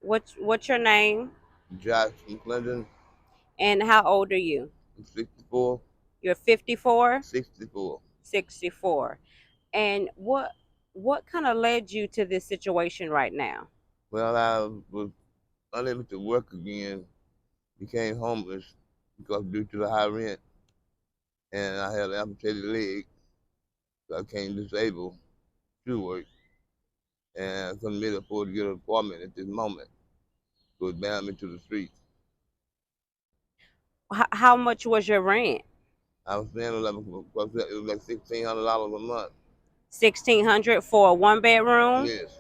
What's your name Josh McClendon, and how old are you? 64, You're 54, 64. 64. And what kind of led you to this situation right now? Well, I was unable to work again, became homeless because due to the high rent, and I had an amputated leg, so I became disabled to work, and I couldn't really afford to get an apartment at this moment, so it bound me to the streets. How much was your rent? I was paying it was like $1,600 a month. 1,600 for a one bedroom? Yes,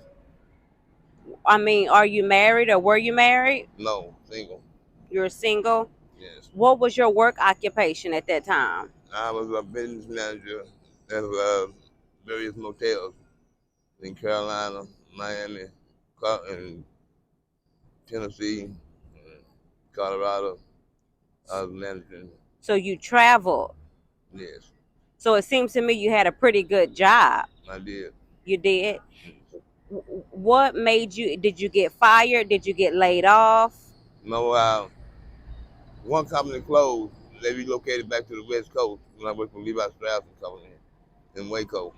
I mean, are you married or were you married? no, single. You're single? Yes, What was your work occupation at that time? I was a business manager at various motels in Carolina, Miami, and Tennessee, and Colorado. I was managing. So you traveled. Yes, So it seems to me you had a pretty good job. I did. You did. What made you? Did you get fired? Did you get laid off? No, one company closed. They relocated back to the West Coast when I worked for Levi Strauss and Company in Waco.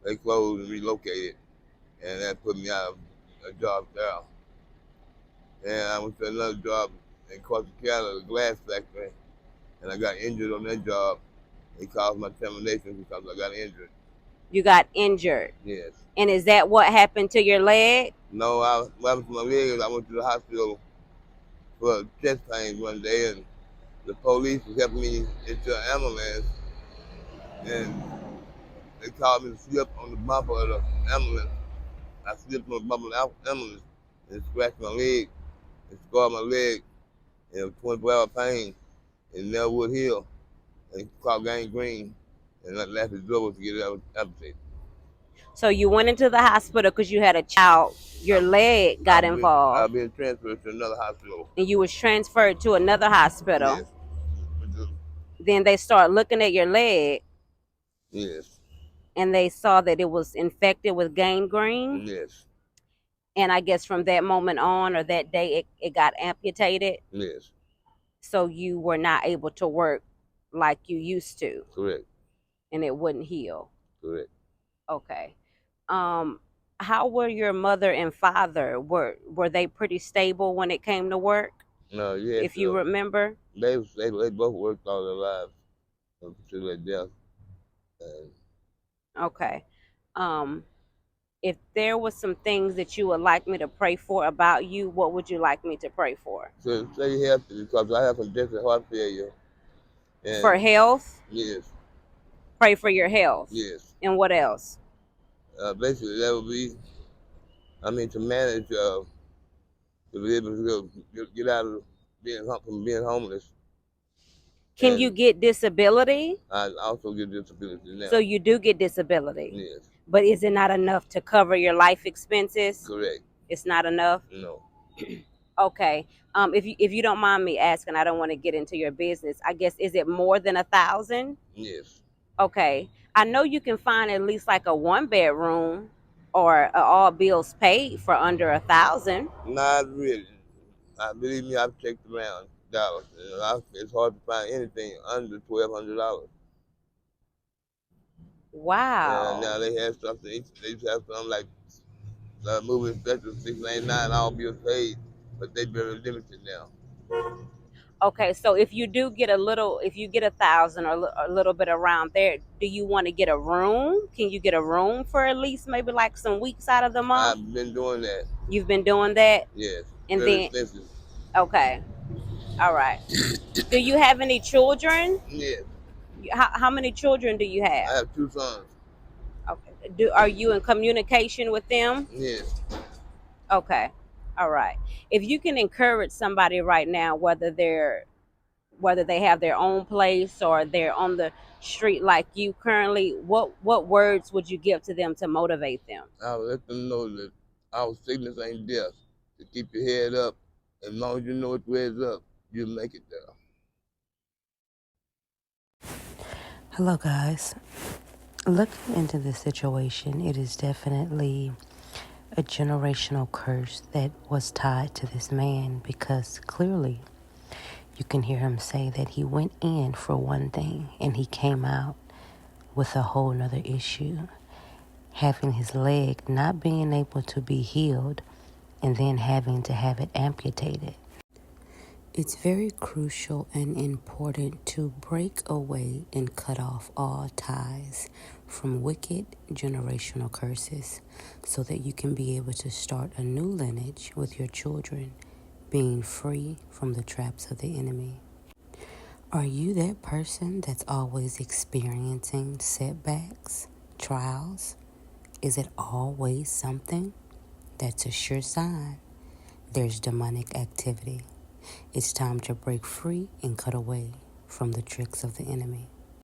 They closed and relocated, and that put me out of a job there. And I went to another job in Corsicana, the glass factory, and I got injured on that job. It caused my termination because I got injured. You got injured. Yes. And is that what happened to your leg? No, what happened to my leg is I went to the hospital for chest pain one day, and the police was helping me into an ambulance, and they called me to slip on the bumper of the ambulance. I slipped on the bumper of the ambulance and scratched my leg and scarred my leg, and it was 24-hour pain and never would heal. And it called gangrene, and I left his door to get it amputated. So you went into the hospital because you had a child. Your leg got I've involved, been transferred to another hospital. and you was transferred to another hospital. Yes. With the- Then they start looking at your leg, Yes. and they saw that it was infected with gangrene. Yes. And I guess from that moment on, or that day, it got amputated. Yes. So you were not able to work like you used to, Correct. and it wouldn't heal. Correct. Okay. Um, how were your mother and father? Were they pretty stable when it came to work? No, yes, If you remember? they both worked all their lives up to their death. And Okay. Um, if there was some things that you would like me to pray for about you, what would you like me to pray for? so stay healthy because I have congestive heart failure. For And health? yes, Pray for your health. yes. And what else? Basically, that would be, I mean, to manage, to be able to get out of from being homeless. Can you And get disability? I also get disability So now. you do get disability. Yes, But is it not enough to cover your life expenses? correct. It's not enough? No, Okay. If you don't mind me asking, I don't want to get into your business. I guess is it more than 1,000? yes. Okay. I know you can find at least like a one bedroom or all bills paid for under 1,000. Not really. Believe me, I've checked around Dallas. It's hard to find anything under $1,200. And Wow. now they have something. They used to have something like moving special 699 all bills paid, but they very limited now. Okay, so if you do get a little, if you get 1,000 or a little bit around there, do you want to get a room? Can you get a room for at least maybe like some weeks out of the month? I've been doing that. You've been doing that, Yes, and very then expensive. okay, all right. Do you have any children? Yes, How many children do you I have? have two sons. Okay. Are you in communication with them? Yes, Okay. All right. If you can encourage somebody right now, whether they have their own place or they're on the street like you currently, what words would you give to them to motivate them? I'll let them know that our sickness ain't death. To keep your head up, as long as you know which way is up, you'll make it there. Hello, guys. Looking into this situation, it is definitely a generational curse that was tied to this man, because clearly you can hear him say that he went in for one thing and he came out with a whole nother issue, having his leg not being able to be healed and then having to have it amputated. It's very crucial and important to break away and cut off all ties from wicked generational curses so that you can be able to start a new lineage with your children, being free from the traps of the enemy. Are you that person that's always experiencing setbacks, trials? Is it always something? That's a sure sign there's demonic activity. It's time to break free and cut away from the tricks of the enemy.